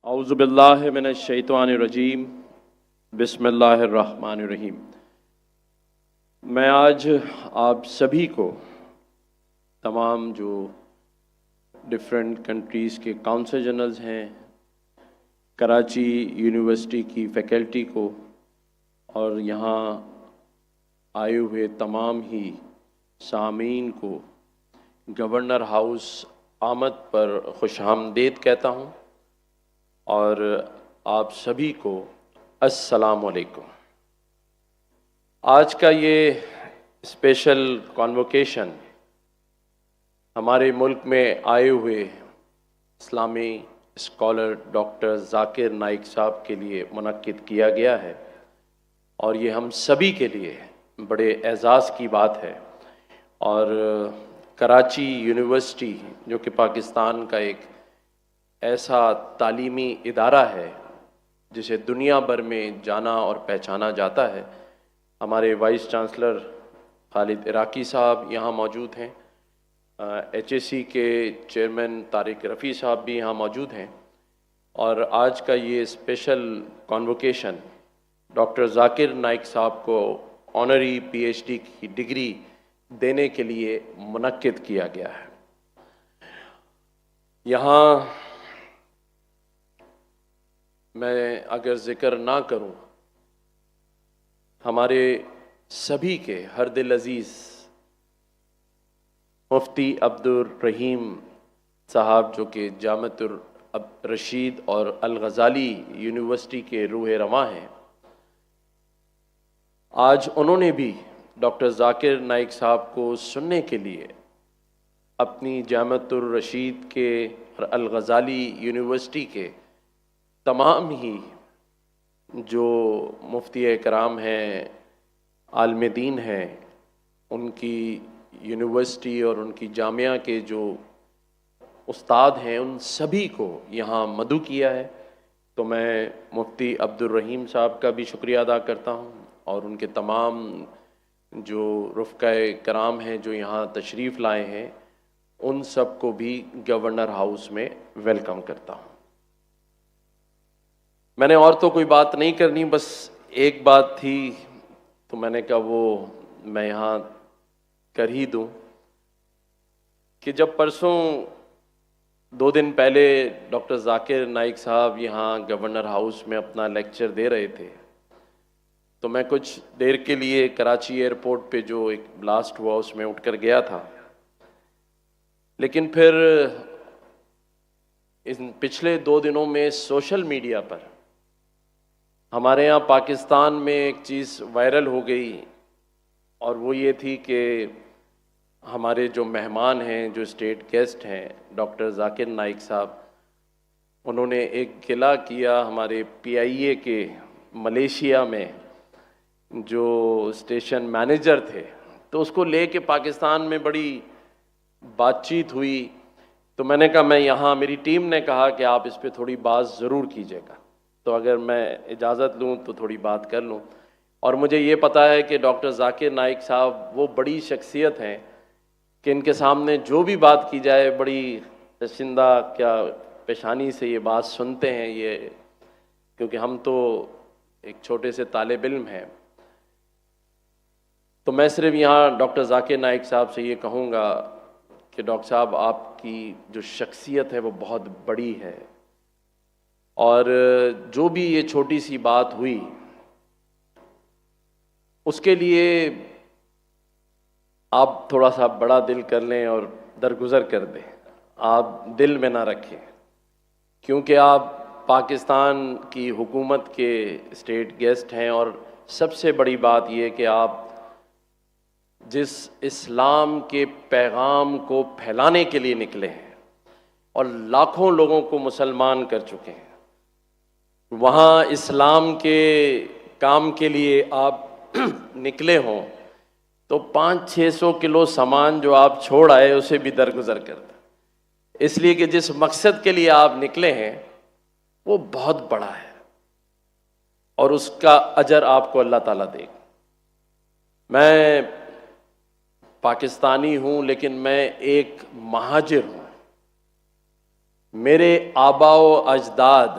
اعوذ باللہ من الشیطان الرجیم بسم اللہ الرحمن الرحیم۔ میں آج آپ سبھی کو، تمام جو ڈفرینٹ کنٹریز کے کونسل جنرلز ہیں، کراچی یونیورسٹی کی فیکلٹی کو اور یہاں آئے ہوئے تمام ہی سامعین کو گورنر ہاؤس آمد پر خوش آمدید کہتا ہوں، اور آپ سبھی کو السلام علیکم۔ آج کا یہ اسپیشل کانووکیشن ہمارے ملک میں آئے ہوئے اسلامی اسکالر ڈاکٹر ذاکر نائک صاحب کے لیے منعقد کیا گیا ہے، اور یہ ہم سبھی کے لیے بڑے اعزاز کی بات ہے۔ اور کراچی یونیورسٹی جو کہ پاکستان کا ایک ایسا تعلیمی ادارہ ہے جسے دنیا بھر میں جانا اور پہچانا جاتا ہے۔ ہمارے وائس چانسلر خالد عراقی صاحب یہاں موجود ہیں، ایچ اے سی کے چیئرمین طارق رفیع صاحب بھی یہاں موجود ہیں، اور آج کا یہ special convocation doctor Zakir Naik صاحب کو آنری پی ایچ ڈی کی ڈگری دینے کے لیے منعقد کیا گیا ہے۔ یہاں میں اگر ذکر نہ کروں ہمارے سبھی کے ہر دل عزیز مفتی عبدالرحیم صاحب، جو کہ جامعۃ الرشید اور الغزالی یونیورسٹی کے روح رواں ہیں، آج انہوں نے بھی ڈاکٹر ذاکر نائک صاحب کو سننے کے لیے اپنی جامعۃ الرشید کے اور الغزالی یونیورسٹی کے تمام ہی جو مفتی کرام ہیں، عالم دین ہیں، ان کی یونیورسٹی اور ان کی جامعہ کے جو استاد ہیں، ان سبھی کو یہاں مدعو کیا ہے۔ تو میں مفتی عبدالرحیم صاحب کا بھی شکریہ ادا کرتا ہوں، اور ان کے تمام جو رفقا کرام ہیں جو یہاں تشریف لائے ہیں، ان سب کو بھی گورنر ہاؤس میں ویلکم کرتا ہوں۔ میں نے اور تو کوئی بات نہیں کرنی، بس ایک بات تھی تو میں نے کہا وہ میں یہاں کر ہی دوں کہ جب پرسوں 2 دن پہلے ڈاکٹر ذاکر نائک صاحب یہاں گورنر ہاؤس میں اپنا لیکچر دے رہے تھے، تو میں کچھ دیر کے لیے کراچی ایئرپورٹ پہ جو ایک بلاسٹ ہوا اس میں اٹھ کر گیا تھا، لیکن پھر ان پچھلے 2 دنوں میں سوشل میڈیا پر ہمارے یہاں پاکستان میں ایک چیز وائرل ہو گئی، اور وہ یہ تھی کہ ہمارے جو مہمان ہیں، جو اسٹیٹ گیسٹ ہیں، ڈاکٹر ذاکر نائک صاحب، انہوں نے ایک گلہ کیا ہمارے پی آئی اے کے ملیشیا میں جو اسٹیشن مینیجر تھے، تو اس کو لے کے پاکستان میں بڑی بات چیت ہوئی۔ تو میں نے کہا میں یہاں، میری ٹیم نے کہا کہ آپ اس پہ تھوڑی بات ضرور کیجیے گا، تو اگر میں اجازت لوں تو تھوڑی بات کر لوں۔ اور مجھے یہ پتہ ہے کہ ڈاکٹر ذاکر نائک صاحب وہ بڑی شخصیت ہیں کہ ان کے سامنے جو بھی بات کی جائے بڑی پسندہ کیا پیشانی سے یہ بات سنتے ہیں، یہ کیونکہ ہم تو ایک چھوٹے سے طالب علم ہیں۔ تو میں صرف یہاں ڈاکٹر ذاکر نائک صاحب سے یہ کہوں گا کہ ڈاکٹر صاحب آپ کی جو شخصیت ہے وہ بہت بڑی ہے، اور جو بھی یہ چھوٹی سی بات ہوئی اس کے لیے آپ تھوڑا سا بڑا دل کر لیں اور درگزر کر دیں، آپ دل میں نہ رکھیں، کیونکہ آپ پاکستان کی حکومت کے اسٹیٹ گیسٹ ہیں، اور سب سے بڑی بات یہ کہ آپ جس اسلام کے پیغام کو پھیلانے کے لیے نکلے ہیں اور لاکھوں لوگوں کو مسلمان کر چکے ہیں، وہاں اسلام کے کام کے لیے آپ نکلے ہوں تو 500-600 کلو سامان جو آپ چھوڑ آئے اسے بھی درگزر کر دیں، اس لیے کہ جس مقصد کے لیے آپ نکلے ہیں وہ بہت بڑا ہے، اور اس کا اجر آپ کو اللہ تعالیٰ دے گا۔ میں پاکستانی ہوں، لیکن میں ایک مہاجر ہوں۔ میرے آبا و اجداد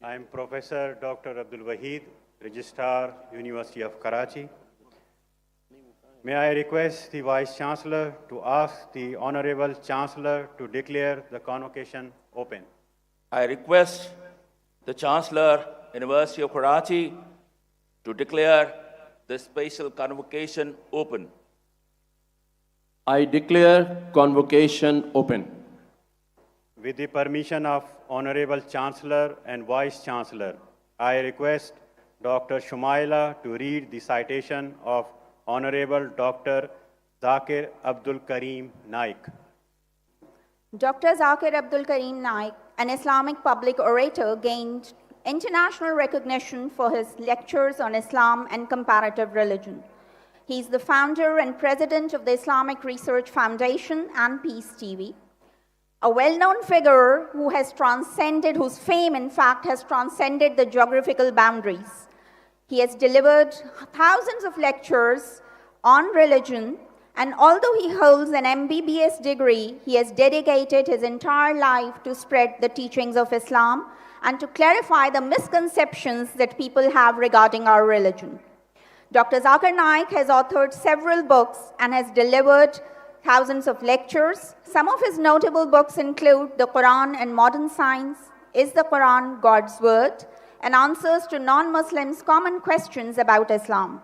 I am Professor Dr. Abdul Wahid, Registrar, University of Karachi. May I request the Vice Chancellor to ask the Honorable Chancellor to declare the convocation open. I request the Chancellor, University of Karachi, to declare the special convocation open. I declare convocation open. With the permission of Honorable Chancellor and Vice Chancellor, I request Dr. Shumaila to read the citation of Honorable Dr. Zakir Abdul Karim Naik. Dr. Zakir Abdul Karim Naik, an Islamic public orator, gained international recognition for his lectures on Islam and comparative religion. He is the founder and president of the Islamic Research Foundation and Peace TV. A well-known figure whose fame, in fact, has transcended the geographical boundaries. He has delivered thousands of lectures on religion, and although he holds an MBBS degree, he has dedicated his entire life to spread the teachings of Islam and to clarify the misconceptions that people have regarding our religion. Dr. Zakir Naik has authored several books and has delivered thousands of lectures. Some of his notable books include The Quran and Modern Science, Is the Quran God's Word?, and Answers to Non-Muslims' Common Questions about Islam.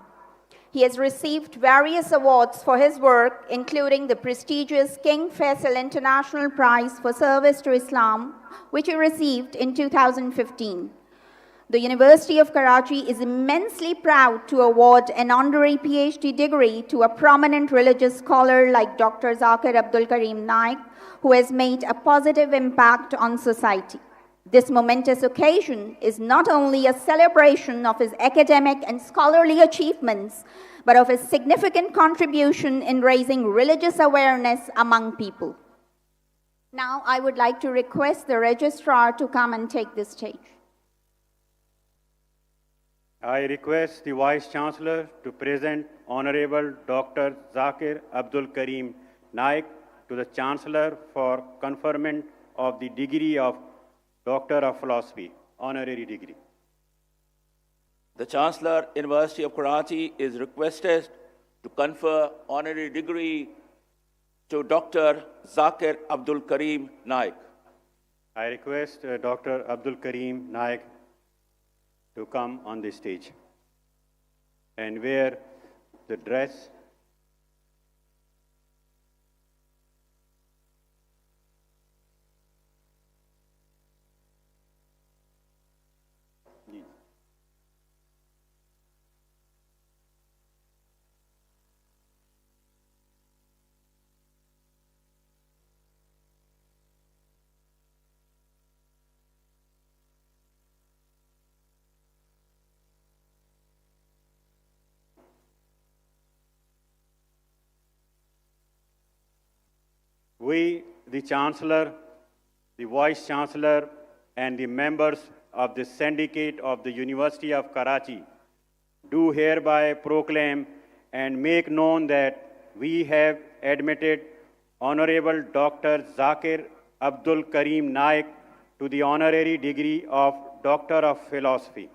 He has received various awards for his work, including the prestigious King Faisal International Prize for Service to Islam, which he received in 2015. The University of Karachi is immensely proud to award an honorary PhD degree to a prominent religious scholar like Dr. Zakir Abdul Karim Naik, who has made a positive impact on society. This momentous occasion is not only a celebration of his academic and scholarly achievements, but of his significant contribution in raising religious awareness among people. Now, I would like to request the registrar to come and take the stage. I request the Vice Chancellor to present Honorable Dr. Zakir Abdul Karim Naik to the Chancellor for conferment of the degree of Doctor of Philosophy, honorary degree. The Chancellor, University of Karachi, is requested to confer honorary degree to Dr. Zakir Abdul Karim Naik. I request Dr. Abdul Karim Naik to come on the stage and wear the dress . We, the Chancellor, the Vice Chancellor, and the members of the Syndicate of the University of Karachi do hereby proclaim and make known that we have admitted Honorable Dr. Zakir Abdul Karim Naik to the honorary degree of Doctor of Philosophy.